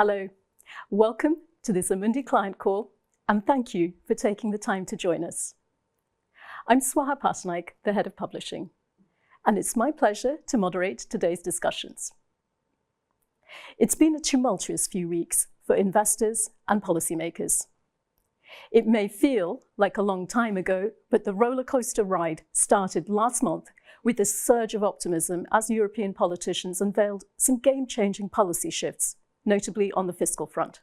Hello, welcome to this Amundi client call, and thank you for taking the time to join us. I'm Swaha Pattanaik, the head of publishing, and it's my pleasure to moderate today's discussions. It's been a tumultuous few weeks for investors and policymakers. It may feel like a long time ago, but the roller coaster ride started last month with a surge of optimism as European politicians unveiled some game-changing policy shifts, notably on the fiscal front.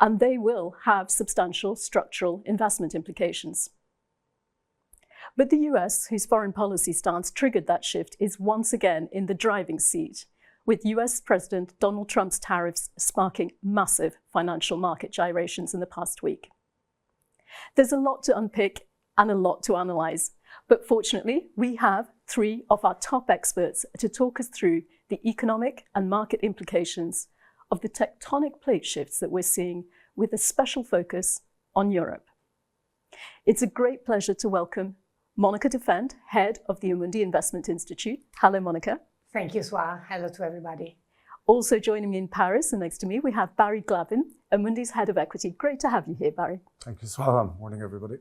And they will have substantial structural investment implications. But the US, whose foreign policy stance triggered that shift, is once again in the driving seat, with US President Donald Trump's tariffs sparking massive financial market gyrations in the past week. There's a lot to unpick and a lot to analyse, but fortunately, we have three of our top experts to talk us through the economic and market implications of the tectonic plate shifts that we're seeing, with a special focus on Europe. It's a great pleasure to welcome Monica Defend, head of the Amundi Investment Institute. Hello, Monica. Thank you, Swaha. Hello to everybody. Also joining me in Paris and next to me, we have Barry Glavin, Amundi's head of equity. Great to have you here, Barry. Thank you, Swaha. Morning, everybody.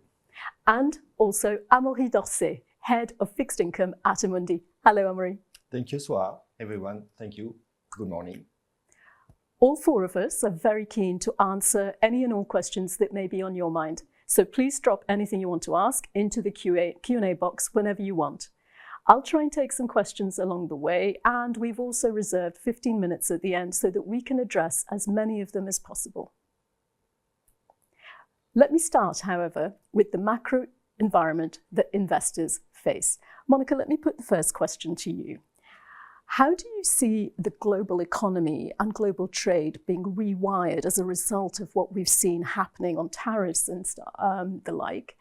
And also Amaury D'Orsay, head of fixed income at Amundi. Hello, Amaury. Thank you, Swaha. Everyone, thank you. Good morning. All four of us are very keen to answer any and all questions that may be on your mind. So please drop anything you want to ask into the Q&A box whenever you want. I'll try and take some questions along the way, and we've also reserved 15 minutes at the end so that we can address as many of them as possible. Let me start, however, with the macro environment that investors face. Monica, let me put the first question to you. How do you see the global economy and global trade being rewired as a result of what we've seen happening on tariffs and the like?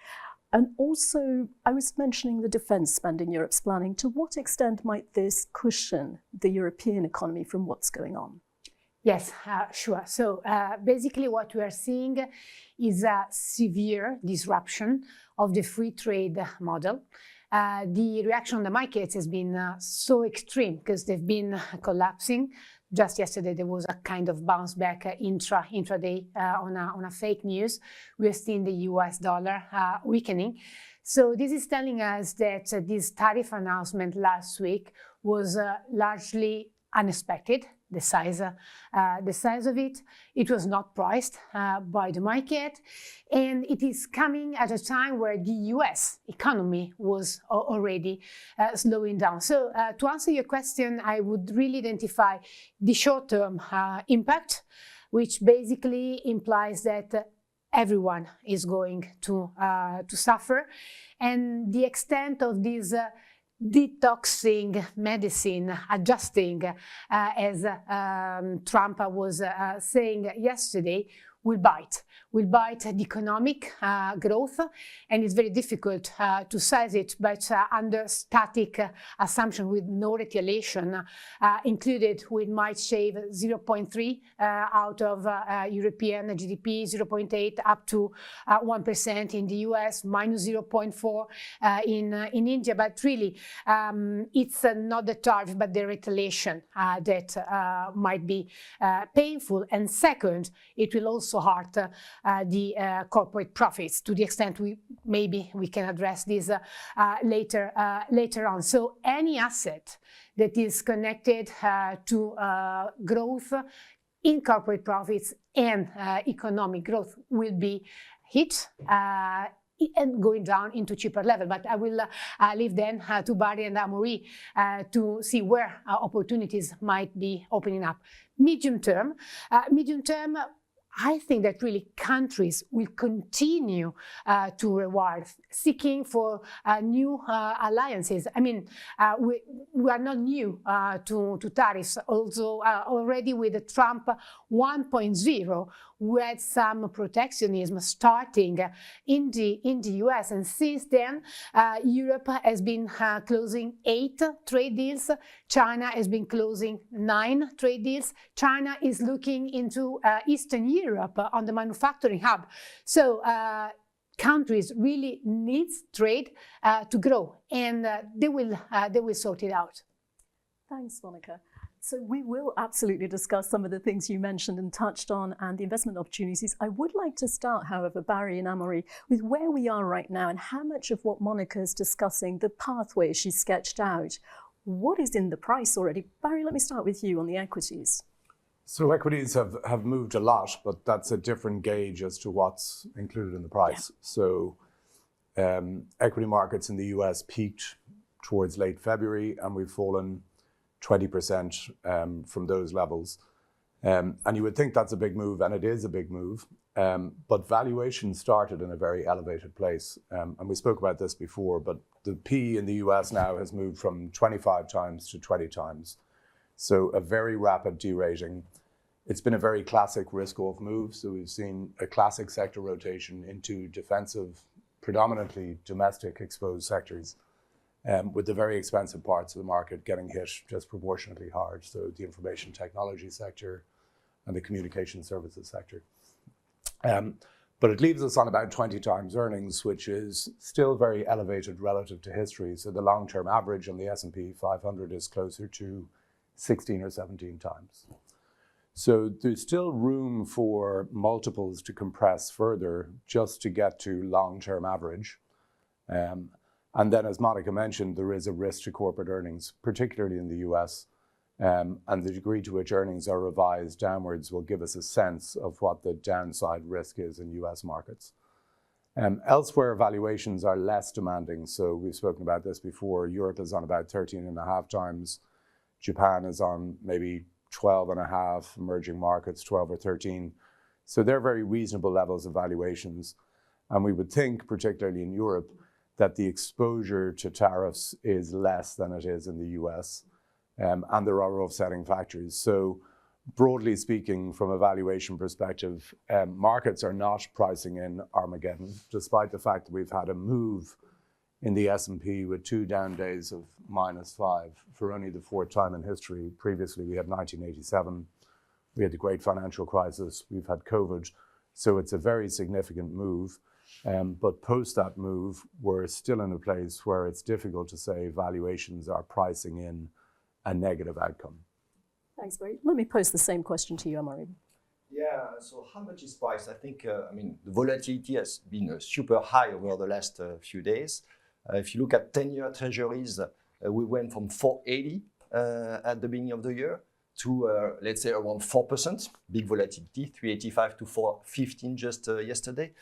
And also, I was mentioning the defence spending Europe's planning. To what extent might this cushion the European economy from what's going on? Yes, sure. So basically what we are seeing is a severe disruption of the free trade model. The reaction on the markets has been so extreme because they've been collapsing. Just yesterday, there was a kind of bounce back intraday on a fake news. We're seeing the US dollar weakening. So this is telling us that this tariff announcement last week was largely unexpected. The size of it. It was not priced by the market, and it is coming at a time where the US economy was already slowing down. So to answer your question, I would really identify the short-term impact, which basically implies that everyone is going to suffer, and the extent of this detoxing medicine, adjusting, as Trump was saying yesterday, will bite the economic growth, and it's very difficult to size it, but under static assumption with no retaliation included, we might shave 0.3 out of European GDP, 0.8 up to 1% in the US, minus 0.4 in India, but really it's not the tariff but the retaliation that might be painful. And second, it will also hurt the corporate profits, to the extent maybe we can address this later on. So any asset that is connected to growth in corporate profits and economic growth will be hit and going down into cheaper level. But I will leave then to Barry and Amaury to see where opportunities might be opening up. Medium term, I think that really countries will continue to reward, seeking for new alliances. I mean, we are not new to tariffs. Also, already with the Trump 1.0, we had some protectionism starting in the US, and since then, Europe has been closing 8 trade deals. China has been closing 9 trade deals. China is looking into Eastern Europe on the manufacturing hub. So countries really need trade to grow, and they will sort it out. Thanks, Monica. So we will absolutely discuss some of the things you mentioned and touched on and the investment opportunities. I would like to start, however, Barry and Amaury, with where we are right now and how much of what Monica is discussing, the pathway she sketched out, what is in the price already? Barry, let me start with you on the equities. So equities have moved a lot, but that's a different gauge as to what's included in the price. Yeah. So equity markets in the US peaked towards late February, and we've fallen 20% from those levels. And you would think that's a big move, and it is a big move. But valuation started in a very elevated place. And we spoke about this before, but the P in the US now has moved from 25 times to 20 times. So a very rapid derating. It's been a very classic risk-off move. So we've seen a classic sector rotation into defensive, predominantly domestic exposed sectors, with the very expensive parts of the market getting hit disproportionately hard. So the information technology sector and the communication services sector. But it leaves us on about 20 times earnings, which is still very elevated relative to history. So the long-term average on the S&P 500 is closer to 16 or 17 times. So there's still room for multiples to compress further just to get to long-term average. And then, as Monica mentioned, there is a risk to corporate earnings, particularly in the US. And the degree to which earnings are revised downwards will give us a sense of what the downside risk is in US markets. Elsewhere, valuations are less demanding. So we've spoken about this before. Europe is on about 13.5 times. Japan is on maybe 12.5, emerging markets 12 or 13. So they're very reasonable levels of valuations. And we would think, particularly in Europe, that the exposure to tariffs is less than it is in the US. And there are offsetting factors. So broadly speaking, from a valuation perspective, markets are not pricing in Armageddon, despite the fact that we've had a move in the S&P with 2 down days of -5 for only the 4th time in history. Previously, we had 1987. We had the great financial crisis. We've had COVID. So it's a very significant move. But post that move, we're still in a place where it's difficult to say valuations are pricing in a negative outcome. Thanks, Barry. Let me pose the same question to you, Amaury. Yeah, so how much is priced? I think, the volatility has been super high over the last few days. If you look at 10-year treasuries, we went from 480 at the beginning of the year to, let's say, around 4%, big volatility, 385 to 415 just yesterday,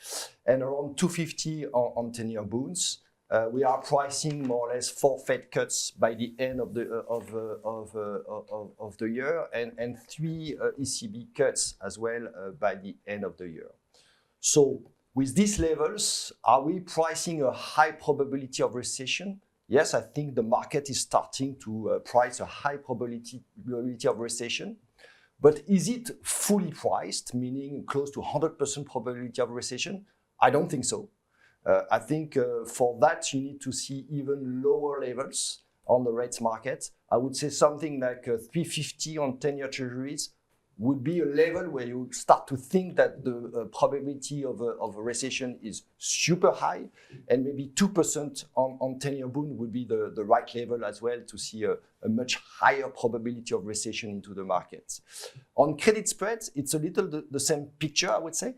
and around 250 on 10-year bonds. We are pricing more or less 4 Fed cuts by the end of the year, and 3 ECB cuts as well by the end of the year. So with these levels, are we pricing a high probability of recession? Yes, I think the market is starting to price a high probability of recession. But is it fully priced, meaning close to 100% probability of recession? I don't think so. I think for that, you need to see even lower levels on the rates market. I would say something like 350 on 10-year treasuries would be a level where you start to think that the probability of a recession is super high, and maybe 2% on 10-year bond would be the right level as well to see a much higher probability of recession into the markets. On credit spreads, it's a little the same picture, I would say.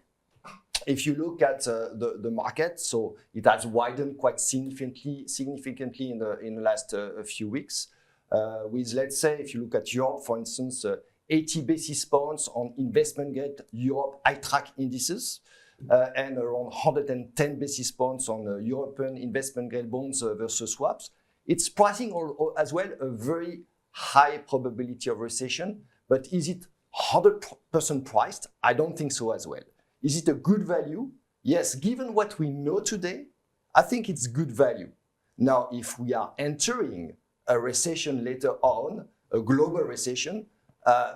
If you look at the market, so it has widened quite significantly in the last few weeks. With, let's say, if you look at Europe, for instance, 80 basis points on investment grade Europe high-track indices, and around 110 basis points on European investment grade bonds versus swaps. It's pricing as well a very high probability of recession, but is it 100% priced? I don't think so as well. Is it a good value? Yes, given what we know today, I think it's good value. Now, if we are entering a recession later on, a global recession,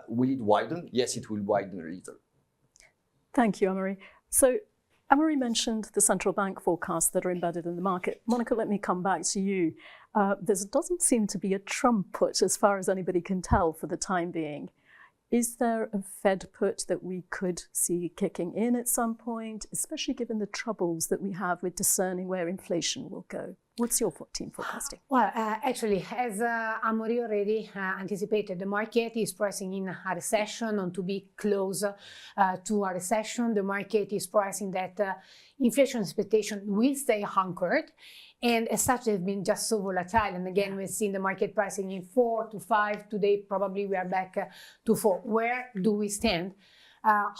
will it widen? Yes, it will widen a little. Thank you, Amaury. So Amaury mentioned the central bank forecasts that are embedded in the market. Monica, let me come back to you. There doesn't seem to be a Trump put, as far as anybody can tell, for the time being. Is there a Fed put that we could see kicking in at some point, especially given the troubles that we have with discerning where inflation will go? What's your team forecasting? Well, actually, as Amaury already anticipated, the market is pricing in a recession, and to be close to a recession. The market is pricing that inflation expectation will stay anchored, and as such, they've been just so volatile. And again, we've seen the market pricing in 4 to 5. Today, probably we are back to 4. Where do we stand?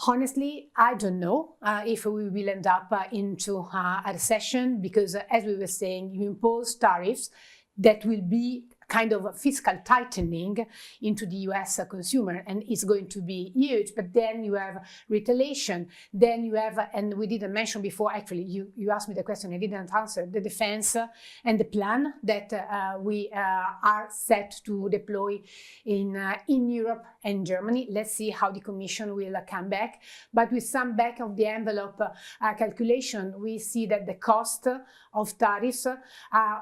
Honestly, I don't know if we will end up into a recession, because as we were saying, you impose tariffs that will be kind of a fiscal tightening into the US consumer, and it's going to be huge. But then you have retaliation, then you have, and we didn't mention before, actually, you asked me the question, I didn't answer, the defense and the plan that we are set to deploy in Europe and Germany. Let's see how the Commission will come back. But with some back of the envelope calculation, we see that the cost of tariffs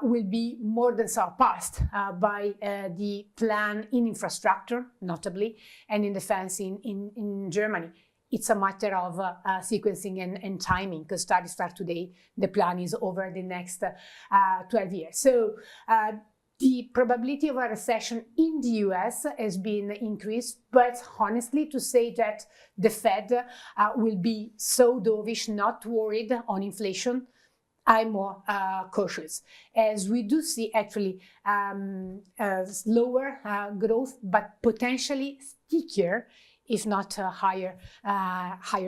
will be more than surpassed by the plan in infrastructure, notably, and in defense in Germany. It's a matter of sequencing and timing, because tariffs start today, the plan is over the next 12 years. So the probability of a recession in the US has been increased, but honestly, to say that the Fed will be so dovish, not worried on inflation, I'm more cautious, as we do see actually slower growth, but potentially stickier, if not higher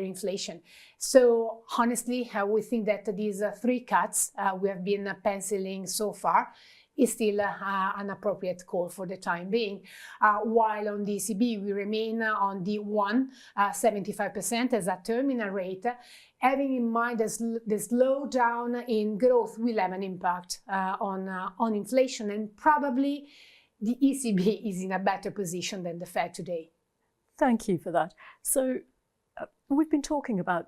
inflation. So honestly, we think that these 3 cuts we have been penciling so far is still an appropriate call for the time being. While on the ECB, we remain on the 1.75% as a terminal rate, having in mind the slowdown in growth will have an impact on inflation, and probably the ECB is in a better position than the Fed today. Thank you for that. So we've been talking about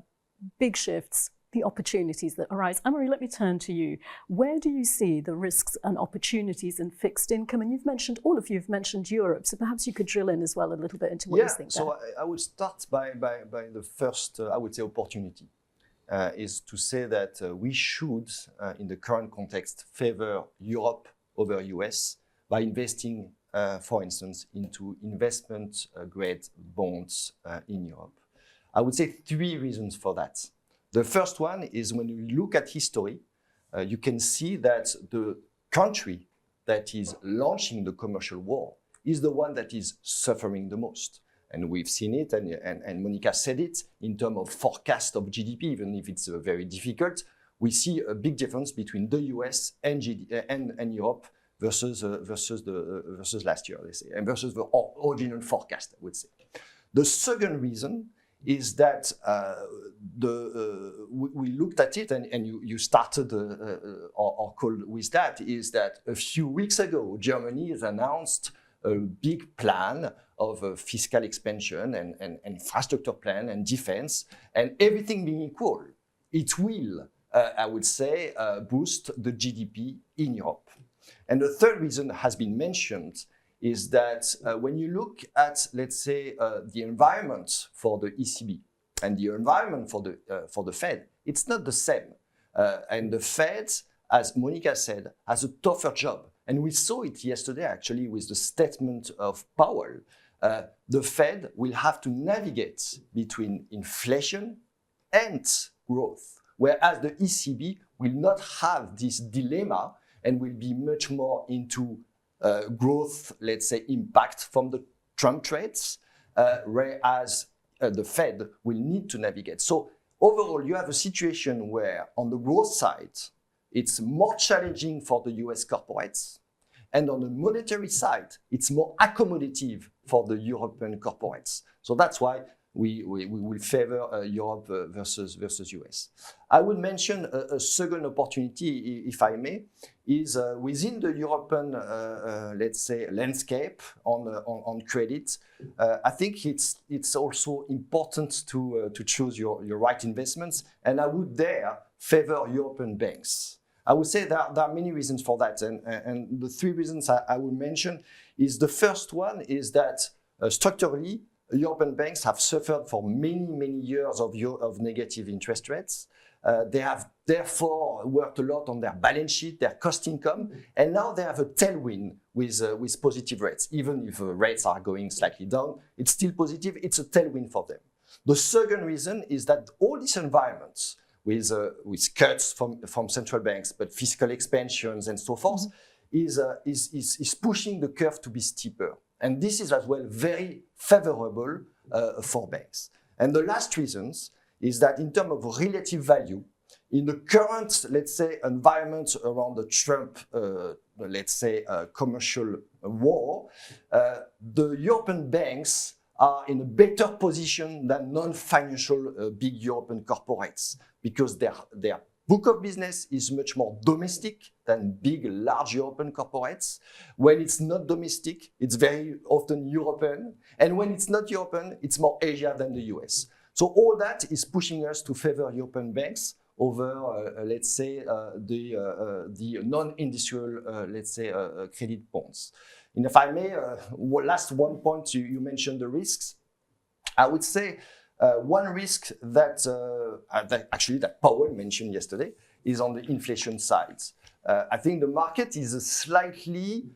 big shifts, the opportunities that arise. Amaury, let me turn to you. Where do you see the risks and opportunities in fixed income? And all of you have mentioned Europe, so perhaps you could drill in as well a little bit into what you think there. So I would start by the first, I would say, opportunity, is to say that we should, in the current context, favor Europe over US by investing, for instance, into investment-grade bonds in Europe. I would say 3 reasons for that. The first one is, when you look at history, you can see that the country that is launching the commercial war is the one that is suffering the most. And we've seen it, and Monica said it, in terms of forecast of GDP, even if it's very difficult, we see a big difference between the US and Europe versus last year, let's say, and versus the original forecast, I would say. The second reason is that we looked at it, and you started our call with that, is that a few weeks ago, Germany has announced a big plan of fiscal expansion and infrastructure plan and defense, and everything being equal, it will, I would say, boost the GDP in Europe. And the third reason has been mentioned, is that when you look at, let's say, the environment for the ECB and the environment for the Fed, it's not the same. And the Fed, as Monica said, has a tougher job. And we saw it yesterday, actually, with the statement of Powell. The Fed will have to navigate between inflation and growth, whereas the ECB will not have this dilemma and will be much more into growth, let's say, impact from the Trump trades, whereas the Fed will need to navigate. So overall, you have a situation where on the growth side, it's more challenging for the US corporates, and on the monetary side, it's more accommodative for the European corporates. So that's why we will favor Europe versus US. I would mention a second opportunity, if I may, is within the European, let's say, landscape on credit. I think it's also important to choose your right investments, and I would there favor European banks. I would say there are many reasons for that, and the 3 reasons I would mention is, the first one is that structurally, European banks have suffered for many years of negative interest rates. They have therefore worked a lot on their balance sheet, their cost income, and now they have a tailwind with positive rates. Even if rates are going slightly down, it's still positive. It's a tailwind for them. The second reason is that all these environments with cuts from central banks, but fiscal expansions and so forth, is pushing the curve to be steeper. And this is as well very favorable for banks. And the last reasons is that in terms of relative value, in the current, let's say, environment around the Trump, let's say, commercial war, the European banks are in a better position than non-financial big European corporates because their book of business is much more domestic than big, large European corporates. When it's not domestic, it's very often European. And when it's not European, it's more Asia than the US. So all that is pushing us to favor European banks over, let's say, the non-industrial, let's say, credit bonds. And if I may, last one point, you mentioned the risks. I would say one risk that Powell mentioned yesterday is on the inflation side. I think the market is slightly,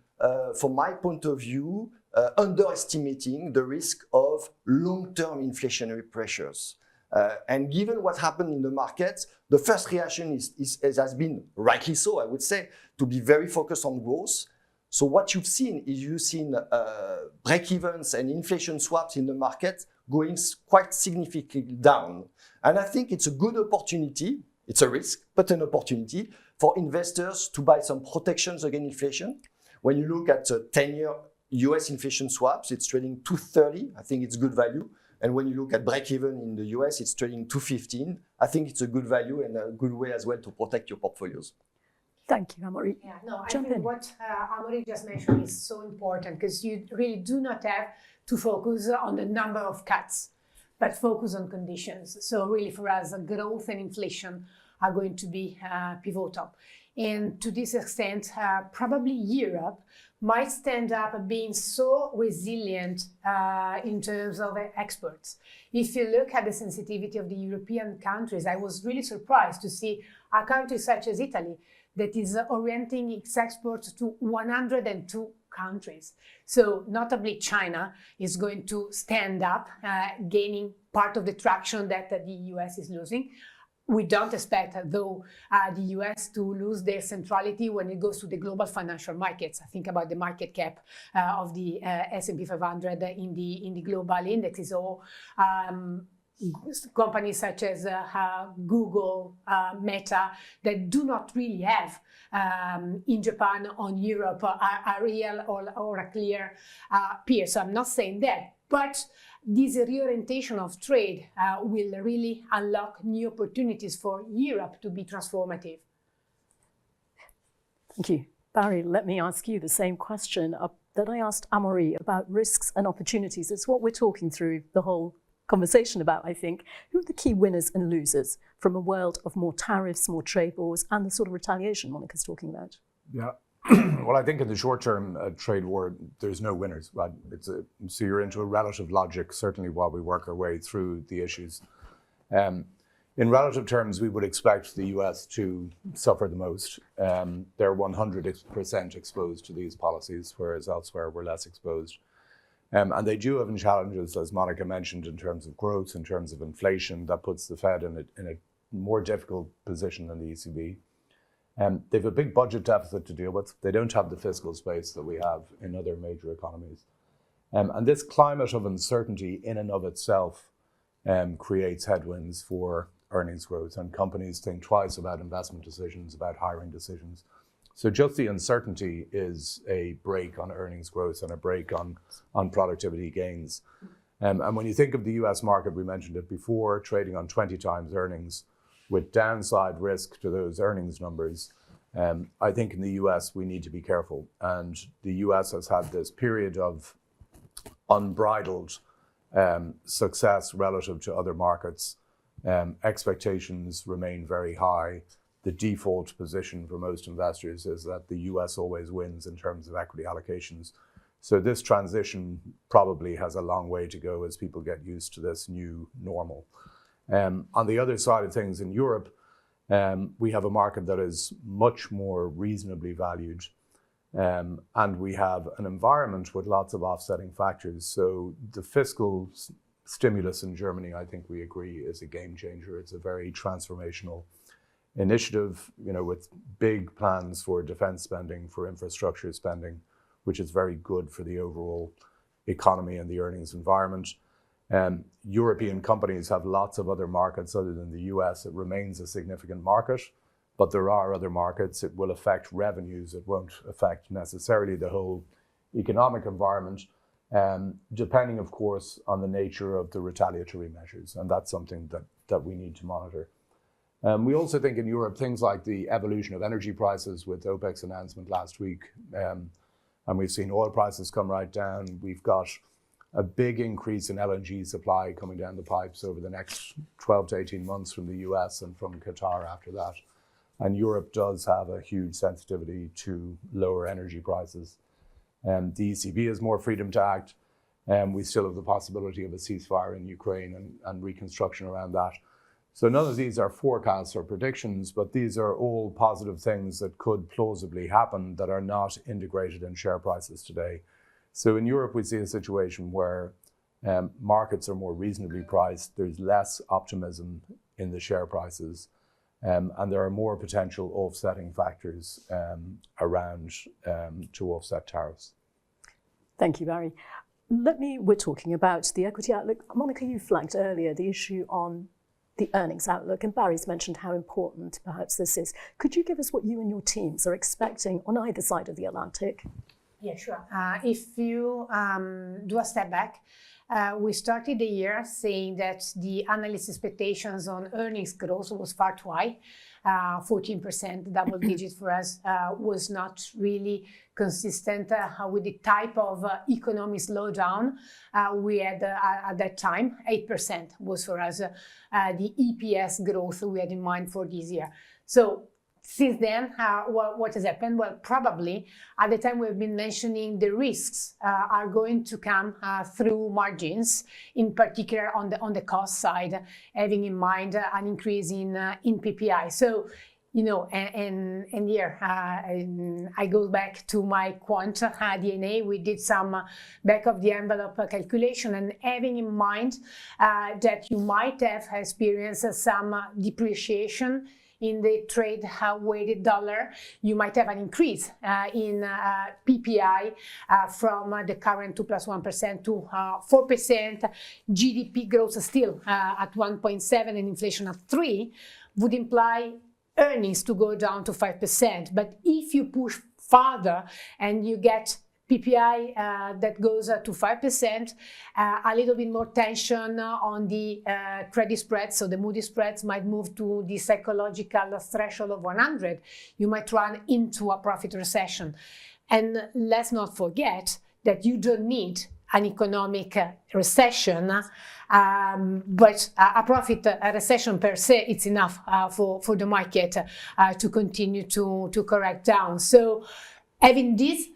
from my point of view, underestimating the risk of long-term inflationary pressures. And given what happened in the market, the first reaction has been, rightly so, I would say, to be very focused on growth. So what you've seen break-evens and inflation swaps in the market going quite significantly down. And I think it's a good opportunity, it's a risk, but an opportunity for investors to buy some protections against inflation. When you look at 10-year US inflation swaps, it's trading 230. I think it's good value. And when you look at break-even in the US, it's trading 215. I think it's a good value and a good way as well to protect your portfolios. Thank you, Amaury. Yeah, no, I think what Amaury just mentioned is so important because you really do not have to focus on the number of cuts, but focus on conditions. So really for us, growth and inflation are going to be pivotal. And to this extent, probably Europe might stand up being so resilient in terms of exports. If you look at the sensitivity of the European countries, I was really surprised to see a country such as Italy that is orienting its exports to 102 countries. So notably China is going to stand up, gaining part of the traction that the US is losing. We don't expect, though, the US to lose their centrality when it goes to the global financial markets. I think about the market cap of the S&P 500 in the global indexes, or companies such as Google, Meta, that do not really have in Japan, on Europe, a real or a clear peer. So I'm not saying that, but this reorientation of trade will really unlock new opportunities for Europe to be transformative. Thank you. Barry, let me ask you the same question that I asked Amaury about risks and opportunities. It's what we're talking through the whole conversation about, I think. Who are the key winners and losers from a world of more tariffs, more trade wars, and the sort of retaliation Monica's talking about? Yeah. Well, I think in the short term, trade war, there's no winners. Right? So you're into a relative logic, certainly while we work our way through the issues. In relative terms, we would expect the US to suffer the most. They're 100% exposed to these policies, whereas elsewhere we're less exposed. And they do have challenges, as Monica mentioned, in terms of growth, in terms of inflation. That puts the Fed in a more difficult position than the ECB. They have a big budget deficit to deal with. They don't have the fiscal space that we have in other major economies. And this climate of uncertainty in and of itself creates headwinds for earnings growth, and companies think twice about investment decisions, about hiring decisions. So just the uncertainty is a brake on earnings growth and a brake on productivity gains. And when you think of the US market, we mentioned it before, trading on 20 times earnings with downside risk to those earnings numbers, I think in the US we need to be careful. And the US has had this period of unbridled success relative to other markets. Expectations remain very high. The default position for most investors is that the US always wins in terms of equity allocations. So this transition probably has a long way to go as people get used to this new normal. On the other side of things in Europe, We have a market that is much more reasonably valued, and we have an environment with lots of offsetting factors. So the fiscal stimulus in Germany, I think we agree, is a game changer. It's a very transformational initiative, with big plans for defense spending, for infrastructure spending, which is very good for the overall economy and the earnings environment. European companies have lots of other markets other than the US. It remains a significant market, but there are other markets. It will affect revenues. It won't affect necessarily the whole economic environment, depending, of course, on the nature of the retaliatory measures. And that's something that we need to monitor. We also think in Europe, things like the evolution of energy prices with OPEC's announcement last week, and we've seen oil prices come right down. We've got a big increase in LNG supply coming down the pipes over the next 12 to 18 months from the US and from Qatar after that. And Europe does have a huge sensitivity to lower energy prices. The ECB has more freedom to act. We still have the possibility of a ceasefire in Ukraine and reconstruction around that. So none of these are forecasts or predictions, but these are all positive things that could plausibly happen that are not integrated in share prices today. So in Europe, we see a situation where markets are more reasonably priced. There's less optimism in the share prices, and there are more potential offsetting factors around to offset tariffs. Thank you, Barry. We're talking about the equity outlook. Monica, you flagged earlier the issue on the earnings outlook, and Barry's mentioned how important perhaps this is. Could you give us what you and your teams are expecting on either side of the Atlantic? Yeah, sure. If you do a step back, we started the year saying that the analyst expectations on earnings growth was far too high. 14% double digit for us was not really consistent with the type of economic slowdown we had at that time. 8% was for us the EPS growth we had in mind for this year. So since then, what has happened? Well, probably at the time we've been mentioning the risks are going to come through margins, in particular on the cost side, having in mind an increase in PPI. So, and here I go back to my quant DNA. We did some back of the envelope calculation, and having in mind that you might have experienced some depreciation in the trade weighted dollar, you might have an increase in PPI from the current 2 plus 1% to 4%. GDP growth still at 1.7 and inflation at 3 would imply earnings to go down to 5%. But if you push further and you get PPI that goes to 5%, a little bit more tension on the credit spreads, so the Moody spreads might move to the psychological threshold of 100. You might run into a profit recession. And let's not forget that you don't need an economic recession, but a profit recession per se, it's enough for the market to continue to correct down. So having this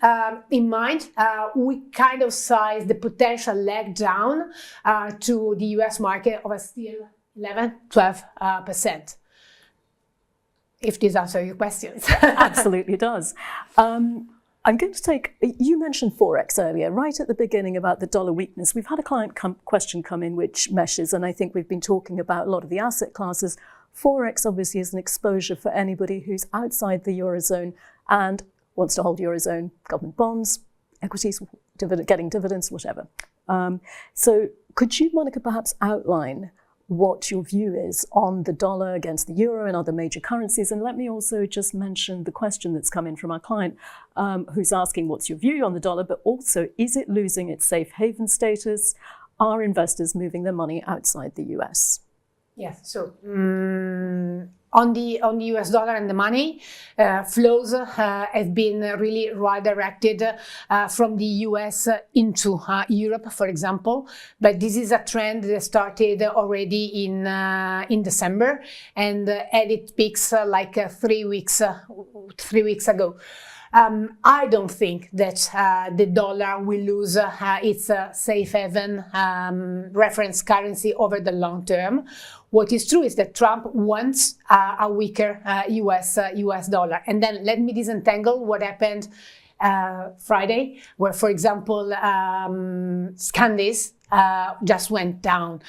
in mind, we kind of size the potential leg down to the US market of a still 11-12%. If this answers your questions. Absolutely does. I'm going to you mentioned Forex earlier, right at the beginning about the dollar weakness. We've had a client question come in which meshes, and I think we've been talking about a lot of the asset classes. Forex obviously is an exposure for anybody who's outside the Eurozone and wants to hold Eurozone government bonds, equities, getting dividends, whatever. So could you, Monica, perhaps outline what your view is on the dollar against the euro and other major currencies? And let me also just mention the question that's come in from our client who's asking what's your view on the dollar, but also is it losing its safe haven status? Are investors moving their money outside the US? Yes, so on the US dollar and the money, flows have been really redirected from the US into Europe, for example. But this is a trend that started already in December and had its peaks like 3 weeks ago. I don't think that the dollar will lose its safe haven reference currency over the long term. what is true is that Trump wants a weaker US dollar. And then let me disentangle what happened Friday, where, for example, Scandis just went down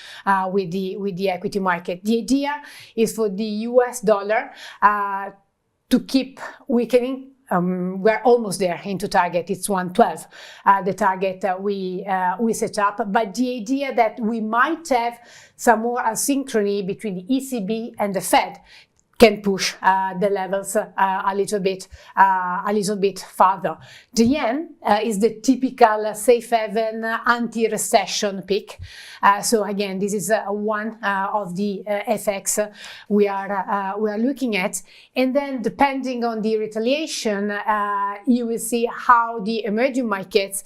with the equity market. The idea is for the US dollar to keep weakening. We're almost there into target. It's 112, the target we set up. But the idea that we might have some more asynchrony between the ECB and the Fed can push the levels a little bit further. The yen is the typical safe haven anti-recession pick. So again, this is one of the effects we are looking at. And then, depending on the retaliation, you will see how the emerging markets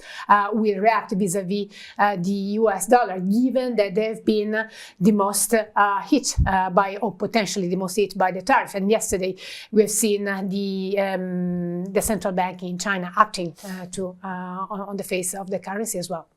will react vis-a-vis the US dollar, given that they've been the most hit by, or potentially the most hit by, the tariff. And yesterday we've seen the central bank in China acting on the face of the currency as well.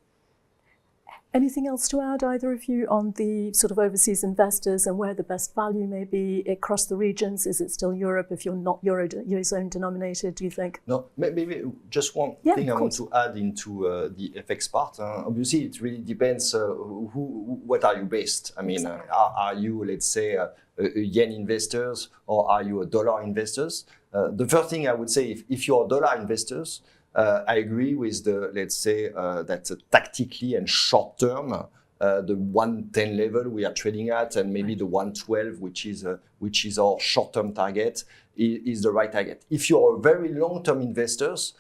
Anything else to add, either of you, on the sort of overseas investors and where the best value may be across the regions? Is it still Europe if you're not Eurozone denominated, do you think? No, maybe just one thing I want to add into the FX part. Obviously, it really depends what are you based. I mean, are you, let's say, yen investors, or are you a dollar investors? The first thing I would say, if you're dollar investors, I agree with the, let's say, that tactically and short term, the 110 level we are trading at, and maybe the 112, which is our short term target, is the right target. If you're a very long term investors,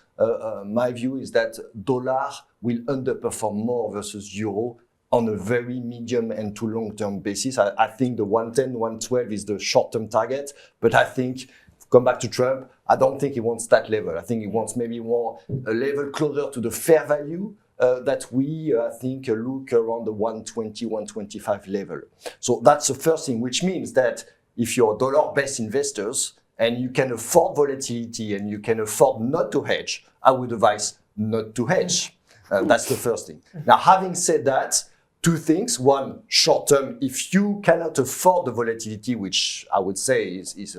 my view is that dollar will underperform more versus euro on a very medium and to long term basis. I think the 110, 112 is the short term target, but I think, come back to Trump, I don't think he wants that level. I think he wants maybe more a level closer to the fair value that we, I think, look around the 120, 125 level. So that's the first thing, which means that if you're dollar-based investors and you can afford volatility and you can afford not to hedge, I would advise not to hedge. That's the first thing. Now, having said that, two things. One, short term, if you cannot afford the volatility, which I would say is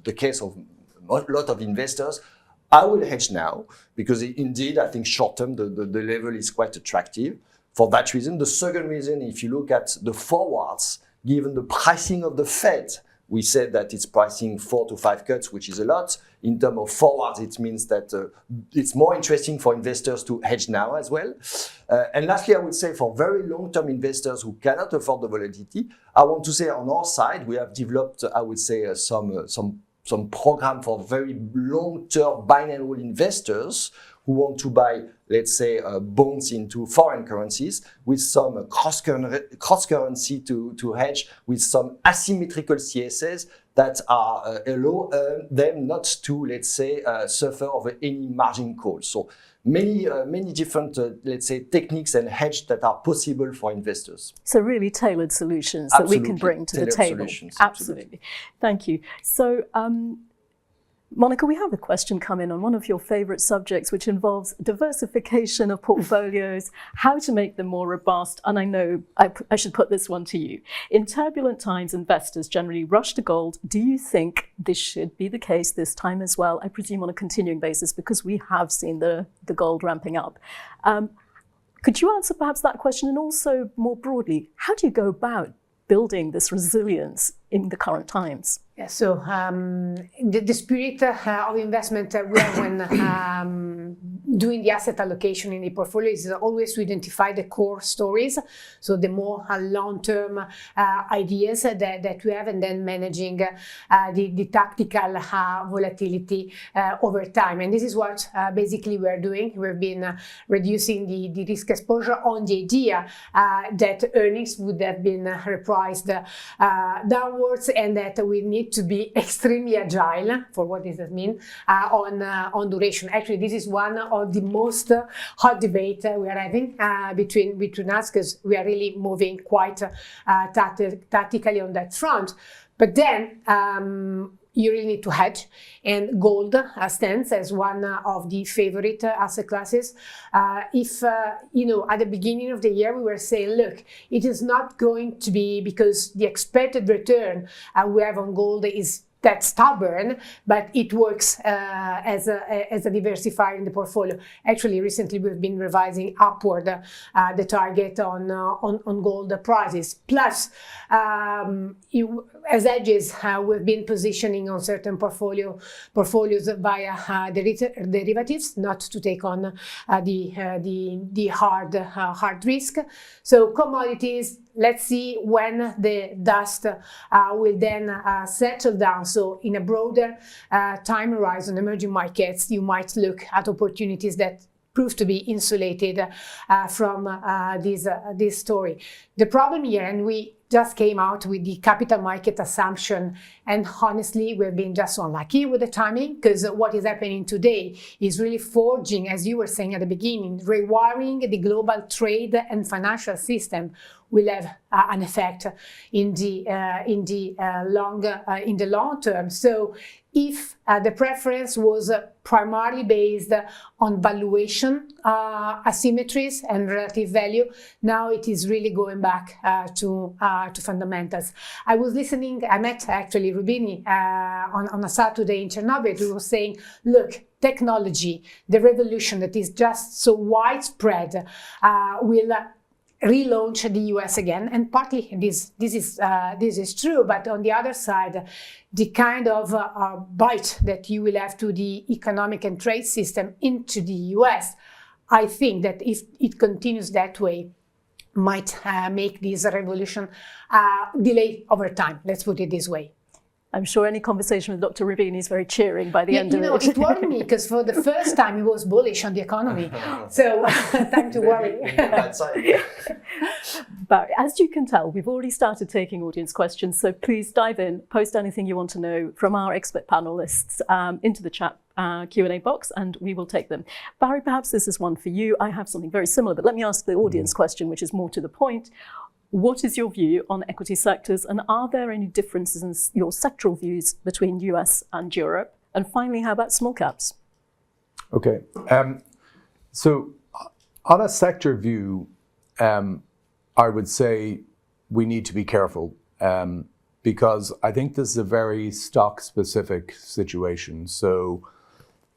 the case of a lot of investors, I will hedge now, because indeed, I think short term, the level is quite attractive for that reason. The second reason, if you look at the forwards, given the pricing of the Fed, we said that it's pricing 4 to 5 cuts, which is a lot. In terms of forwards, it means that it's more interesting for investors to hedge now as well. And lastly, I would say for very long-term investors who cannot afford the volatility, I want to say on our side, we have developed, I would say, some program for very long-term binary investors who want to buy, let's say, bonds into foreign currencies with some cross-currency to hedge, with some asymmetrical CSS that allow them not to, let's say, suffer of any margin call. So many different, let's say, techniques and hedge that are possible for investors. So really tailored solutions that we can bring to the table. Absolutely. Thank you. So, Monica, we have a question come in on one of your favorite subjects, which involves diversification of portfolios, how to make them more robust. And I know I should put this one to you. In turbulent times, investors generally rush to gold. Do you think this should be the case this time as well? I presume on a continuing basis, because we have seen the gold ramping up. Could you answer perhaps that question? And also more broadly, how do you go about building this resilience in the current times? Yeah, so the spirit of investment we have when doing the asset allocation in the portfolio is always to identify the core stories, so the more long-term ideas that we have, and then managing the tactical volatility over time. And this is what basically we're doing. We've been reducing the risk exposure on the idea that earnings would have been repriced downwards, and that we need to be extremely agile, for what does that mean, on duration. Actually, this is one of the most hot debate we are having between us, because we are really moving quite tactically on that front. But then you really need to hedge, and gold stands as one of the favorite asset classes. If at the beginning of the year we were saying, look, it is not going to be because the expected return we have on gold is that stubborn, but it works as a diversifier in the portfolio. Actually, recently we've been revising upward the target on gold prices. Plus, as hedges, we've been positioning on certain portfolios via derivatives, not to take on the hard risk. So commodities. Let's see when the dust will then settle down. So in a broader time horizon, emerging markets, you might look at opportunities that prove to be insulated from this story. The problem here, and we just came out with the capital market assumption, and honestly, we've been just so unlucky with the timing, because what is happening today is really forging, as you were saying at the beginning, rewiring the global trade and financial system will have an effect in the long term. So if the preference was primarily based on valuation asymmetries and relative value, now it is really going back to fundamentals. I was listening, I met actually Rubini on a Saturday in Chernobyl, who was saying, look, technology, the revolution that is just so widespread will relaunch the US again, and partly this is true. But on the other side, the kind of bite that you will have to the economic and trade system into the US, I think that if it continues that way, might make this revolution delay over time. Let's put it this way. I'm sure any conversation with Dr. Rubini is very cheering by the end of it. It worried me because for the first time he was bullish on the economy. So time to worry. Barry, as you can tell, we've already started taking audience questions, so please dive in, post anything you want to know from our expert panelists into the chat Q&A box, and we will take them. Barry, perhaps this is one for you. I have something very similar, but let me ask the audience question, which is more to the point. What is your view on equity sectors, and are there any differences in your sectoral views between US and Europe? And finally, how about small caps? Okay. So on a sector view, I would say we need to be careful because I think this is a very stock-specific situation. So,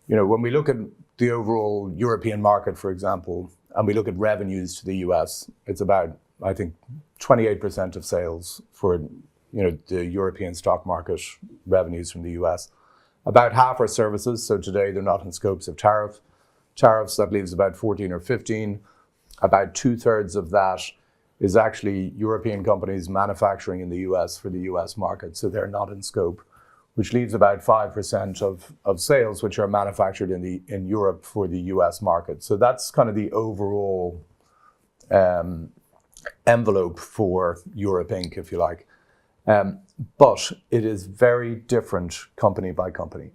when we look at the overall European market, for example, and we look at revenues to the US, it's about, I think, 28% of sales for the European stock market revenues from the US. About half are services, so today they're not in scopes of tariffs. That leaves about 14 or 15. About 2/3 of that is actually European companies manufacturing in the US for the US market, so they're not in scope, which leaves about 5% of sales which are manufactured in Europe for the US market. So that's kind of the overall envelope for Europe Inc., if you like. But it is very different company by company.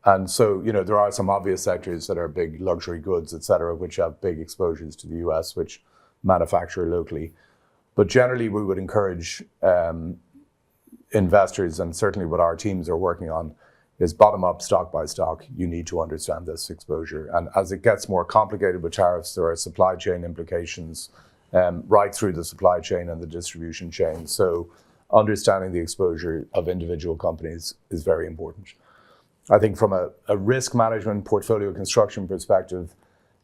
And so, there are some obvious sectors that are big luxury goods, et cetera, which have big exposures to the US, which manufacture locally. But generally, we would encourage investors, and certainly what our teams are working on, is bottom-up, stock by stock. You need to understand this exposure. And as it gets more complicated with tariffs, there are supply chain implications right through the supply chain and the distribution chain. So understanding the exposure of individual companies is very important. I think from a risk management portfolio construction perspective,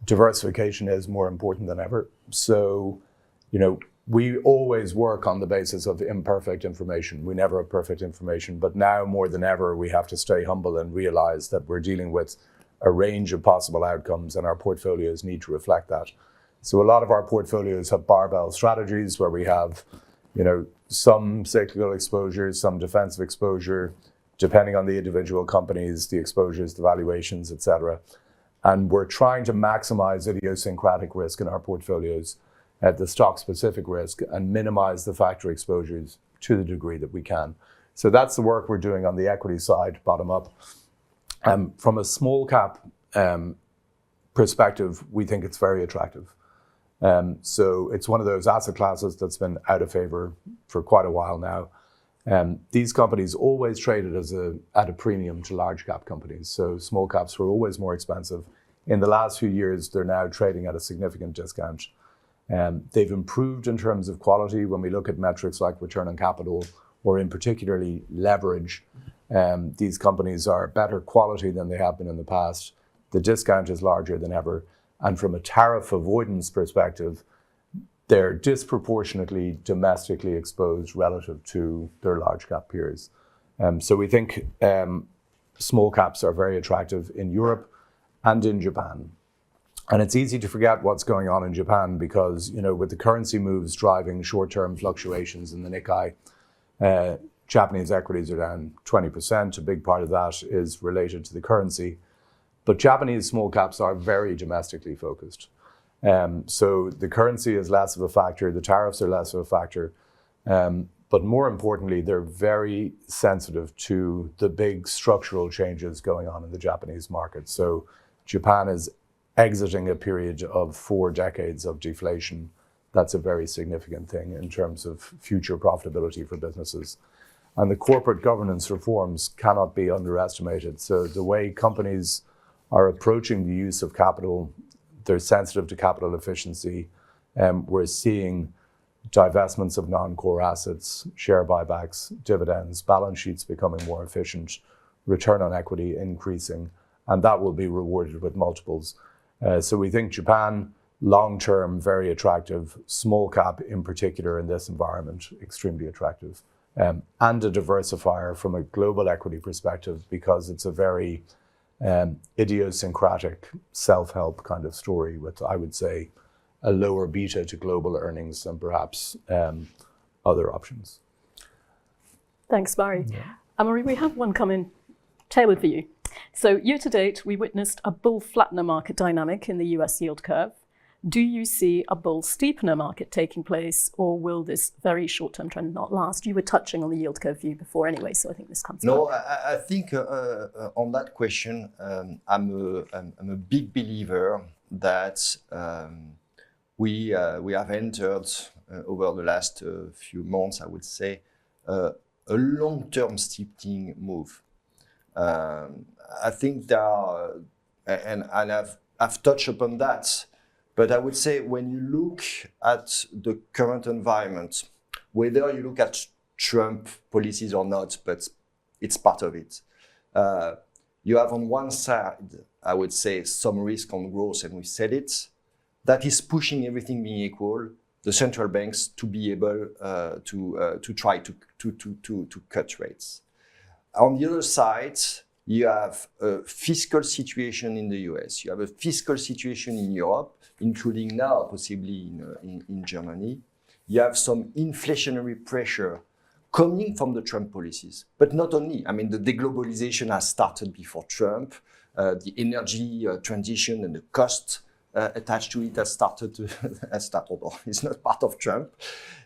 diversification is more important than ever. So, we always work on the basis of imperfect information. We never have perfect information, but now more than ever, we have to stay humble and realize that we're dealing with a range of possible outcomes, and our portfolios need to reflect that. So a lot of our portfolios have barbell strategies where we have, some cyclical exposure, some defensive exposure, depending on the individual companies, the exposures, the valuations, et cetera. And we're trying to maximize idiosyncratic risk in our portfolios at the stock-specific risk and minimize the factor exposures to the degree that we can. So that's the work we're doing on the equity side, bottom up. From a small cap perspective, we think it's very attractive. So it's one of those asset classes that's been out of favor for quite a while now. These companies always traded at a premium to large cap companies. So small caps were always more expensive. In the last few years, they're now trading at a significant discount. They've improved in terms of quality when we look at metrics like return on capital or in particularly leverage. These companies are better quality than they have been in the past. The discount is larger than ever. And from a tariff avoidance perspective, they're disproportionately domestically exposed relative to their large cap peers. So we think small caps are very attractive in Europe and in Japan. And it's easy to forget what's going on in Japan because, with the currency moves driving short-term fluctuations in the Nikkei, Japanese equities are down 20%. A big part of that is related to the currency. But Japanese small caps are very domestically focused. So the currency is less of a factor, the tariffs are less of a factor. But more importantly, they're very sensitive to the big structural changes going on in the Japanese market. So Japan is exiting a period of 4 decades of deflation. That's a very significant thing in terms of future profitability for businesses. And the corporate governance reforms cannot be underestimated. So the way companies are approaching the use of capital, they're sensitive to capital efficiency. We're seeing divestments of non-core assets, share buybacks, dividends, balance sheets becoming more efficient, return on equity increasing, and that will be rewarded with multiples. So we think Japan, long-term, very attractive, small cap in particular in this environment, extremely attractive, and a diversifier from a global equity perspective because it's a very idiosyncratic self-help kind of story with, I would say, a lower beta to global earnings than perhaps other options. Thanks, Barry. Yeah. Amaury, we have one coming tailored for you. So year to date, we witnessed a bull flattener market dynamic in the US yield curve. Do you see a bull steepener market taking place, or will this very short-term trend not last? You were touching on the yield curve view before anyway, so I think this comes No, I think on that question, I'm a big believer that we have entered over the last few months, I would say, a long-term steepening move. I think there are, and I've touched upon that, but I would say when you look at the current environment, whether you look at Trump policies or not, but it's part of it. You have on one side, I would say, some risk on growth, and we said it, that is pushing everything being equal, the central banks to be able to try to cut rates. On the other side, you have a fiscal situation in the US. You have a fiscal situation in Europe, including now possibly in Germany. You have some inflationary pressure coming from the Trump policies, but not only. I mean, the deglobalization has started before Trump. The energy transition and the cost attached to it has started, or it's not part of Trump.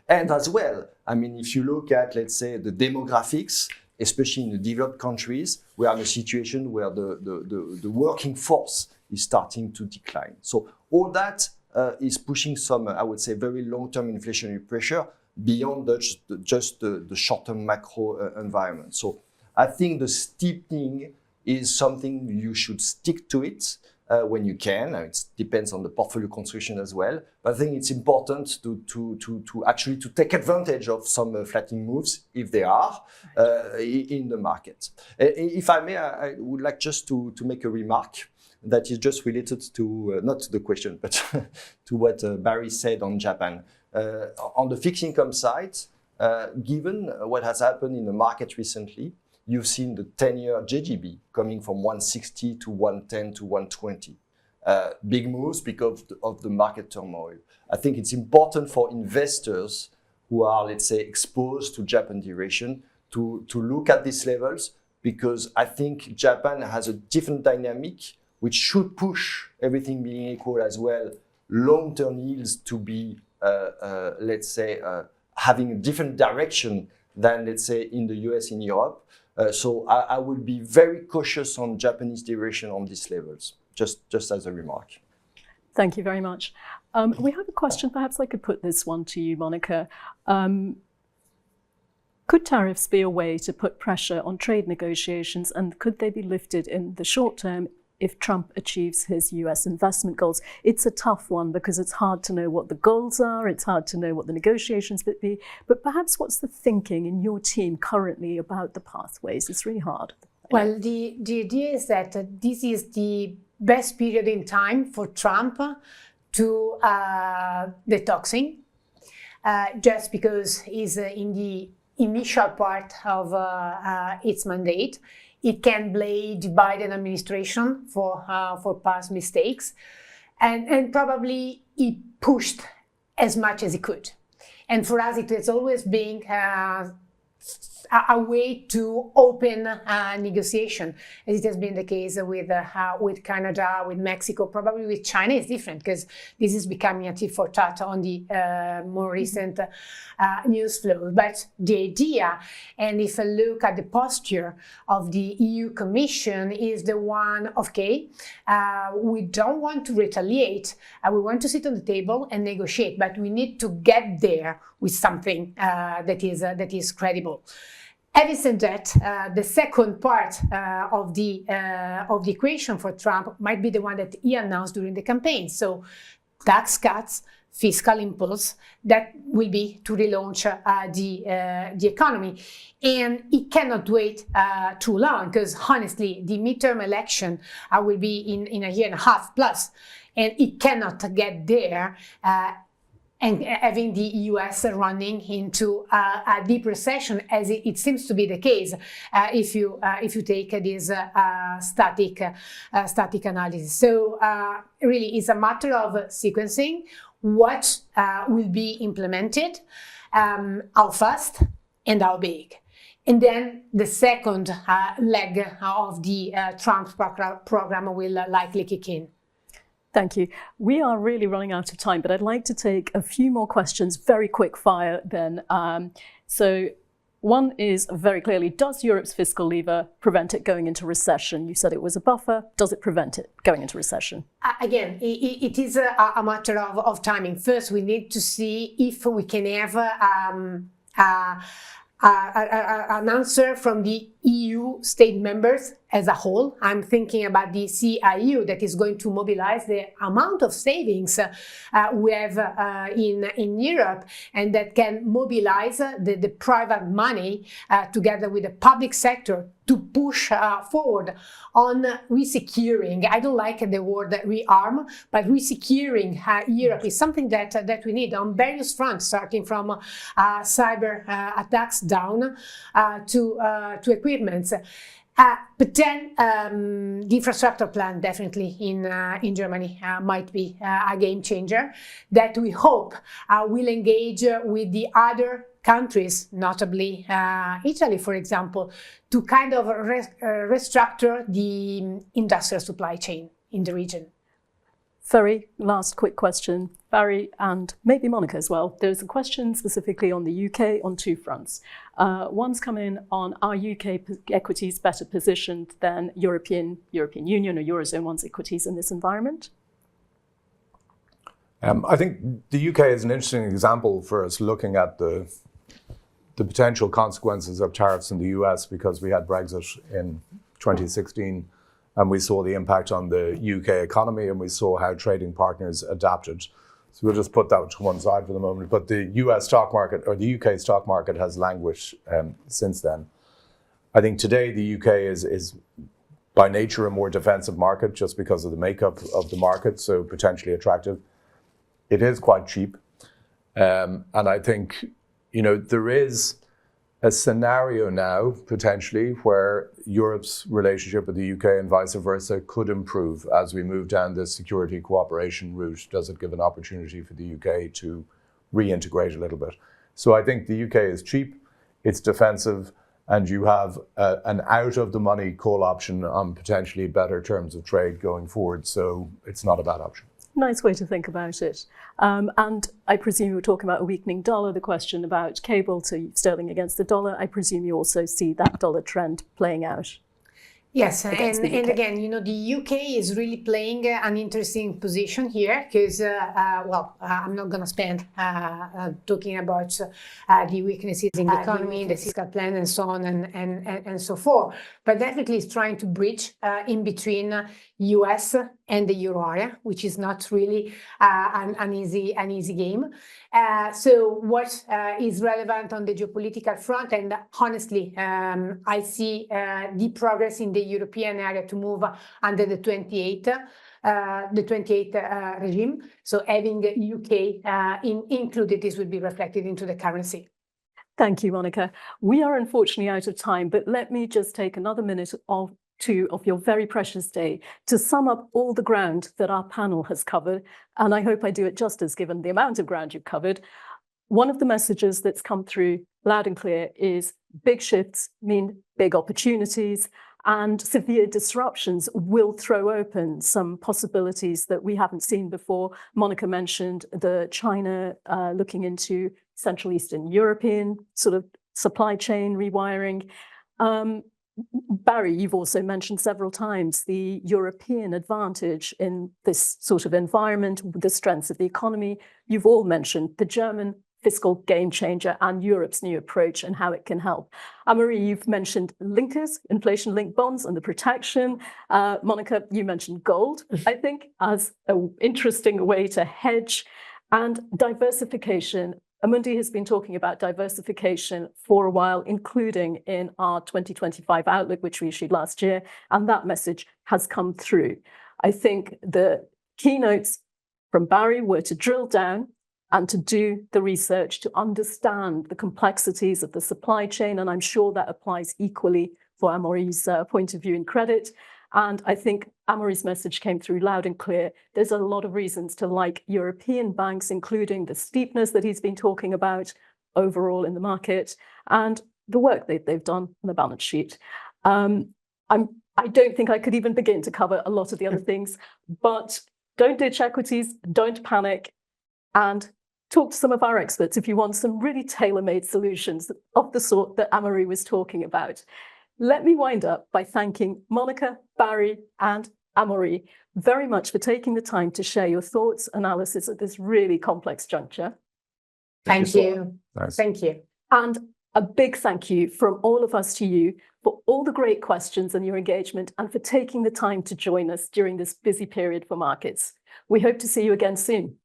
And as well, I mean, if you look at, let's say, the demographics, especially in the developed countries, we are in a situation where the working force is starting to decline. So all that is pushing some, I would say, very long-term inflationary pressure beyond just the short-term macro environment. So I think the steepening is something you should stick to it when you can. It depends on the portfolio construction as well. But I think it's important to actually take advantage of some flattening moves, if they are, in the market. If I may, I would like just to make a remark that is just related to, not to the question, but to what Barry said on Japan. On the fixed income side, given what has happened in the market recently, you've seen the 10-year JGB coming from 160 to 110 to 120. Big moves because of the market turmoil. I think it's important for investors who are, let's say, exposed to Japan duration to look at these levels, because I think Japan has a different dynamic which should push, everything being equal as well, long-term yields to be, let's say, having a different direction than, let's say, in the US, in Europe. So I would be very cautious on Japanese duration on these levels, just as a remark. Thank you very much. We have a question, perhaps I could put this one to you, Monica. Could tariffs be a way to put pressure on trade negotiations, and could they be lifted in the short term if Trump achieves his US investment goals? It's a tough one because it's hard to know what the goals are, it's hard to know what the negotiations would be, but perhaps what's the thinking in your team currently about the pathways? It's really hard. Well, the idea is that this is the best period in time for Trump to detoxing, just because he's in the initial part of its mandate. It can blame the Biden administration for past mistakes, and probably he pushed as much as he could. And for us, it has always been a way to open negotiation, as it has been the case with Canada, with Mexico, probably with China. It's different because this is becoming a tit for tat on the more recent news flow. But the idea, and if I look at the posture of the EU Commission, is the one of, okay, we don't want to retaliate, we want to sit on the table and negotiate, but we need to get there with something that is credible. Having said that, the second part of the equation for Trump might be the one that he announced during the campaign. So, tax cuts, fiscal impulse, that will be to relaunch the economy. And it cannot wait too long, because honestly, the midterm election will be in a year and a half plus, and it cannot get there and having the US running into a deep recession, as it seems to be the case if you take this static analysis. So really, it's a matter of sequencing what will be implemented, how fast and how big. And then the second leg of the Trump program will likely kick in. Thank you. We are really running out of time, but I'd like to take a few more questions, very quick fire then. So one is very clearly, does Europe's fiscal lever prevent it going into recession? You said it was a buffer. Does it prevent it going into recession? Again, it is a matter of timing. First, we need to see if we can have an answer from the EU state members as a whole. I'm thinking about the CIU that is going to mobilize the amount of savings we have in Europe, and that can mobilize the private money together with the public sector to push forward on resecuring. I don't like the word rearm, but resecuring Europe is something that we need on various fronts, starting from cyber attacks down to equipments. But then the infrastructure plan definitely in Germany might be a game changer that we hope will engage with the other countries, notably Italy, for example, to kind of restructure the industrial supply chain in the region. Very last quick question, Barry, and maybe Monica as well. There's a question specifically on the UK on two fronts. One's come in on, are UK equities better positioned than European Union or Eurozone one's equities in this environment? I think the UK is an interesting example for us looking at the potential consequences of tariffs in the US, because we had Brexit in 2016. And we saw the impact on the UK economy, and we saw how trading partners adapted. So we'll just put that to one side for the moment. But the US stock market, or the UK stock market, has languished since then. I think today the UK is by nature a more defensive market, just because of the makeup of the market, so potentially attractive. It is quite cheap. And I think, there is a scenario now, potentially, where Europe's relationship with the UK and vice versa could improve as we move down this security cooperation route. Does it give an opportunity for the UK to reintegrate a little bit? So I think the UK is cheap, it's defensive, and you have an out-of-the-money call option on potentially better terms of trade going forward. So it's not a bad option. Nice way to think about it. And I presume you were talking about a weakening dollar, the question about cable to sterling against the dollar. I presume you also see that dollar trend playing out. Yes, against the UK. and again, you know, the UK is really playing an interesting position here because, I'm not going to spend talking about the weaknesses in the economy, the fiscal plan, and so on and so forth. But definitely, it's trying to bridge in between US and the euro area, which is not really an easy game. So what is relevant on the geopolitical front, and honestly, I see the progress in the European area to move under the 28 regime. So having the UK included, this will be reflected into the currency. Thank you, Monica. We are unfortunately out of time, but let me just take another minute or two of your very precious day to sum up all the ground that our panel has covered. And I hope I do it justice given the amount of ground you've covered. One of the messages that's come through loud and clear is big shifts mean big opportunities, and severe disruptions will throw open some possibilities that we haven't seen before. Monica mentioned the China looking into Central Eastern European sort of supply chain rewiring. Barry, you've also mentioned several times the European advantage in this sort of environment, the strengths of the economy. You've all mentioned the German fiscal game changer and Europe's new approach and how it can help. Amaury, you've mentioned linkers, inflation-linked bonds and the protection. Monica, you mentioned gold, I think, as an interesting way to hedge, and diversification. Amundi has been talking about diversification for a while, including in our 2025 outlook, which we issued last year, and that message has come through. I think the keynotes from Barry were to drill down and to do the research to understand the complexities of the supply chain. And I'm sure that applies equally for Amaury's point of view in credit. And I think Amaury's message came through loud and clear. There's a lot of reasons to like European banks, including the steepness that he's been talking about overall in the market and the work that they've done on the balance sheet. I don't think I could even begin to cover a lot of the other things, but don't ditch equities, don't panic, and talk to some of our experts if you want some really tailor-made solutions of the sort that Amaury was talking about. Let me wind up by thanking Monica, Barry, and Amaury very much for taking the time to share your thoughts, analysis at this really complex juncture. Thank you. Nice. Thank you. And a big thank you from all of us to you for all the great questions and your engagement and for taking the time to join us during this busy period for markets. We hope to see you again soon.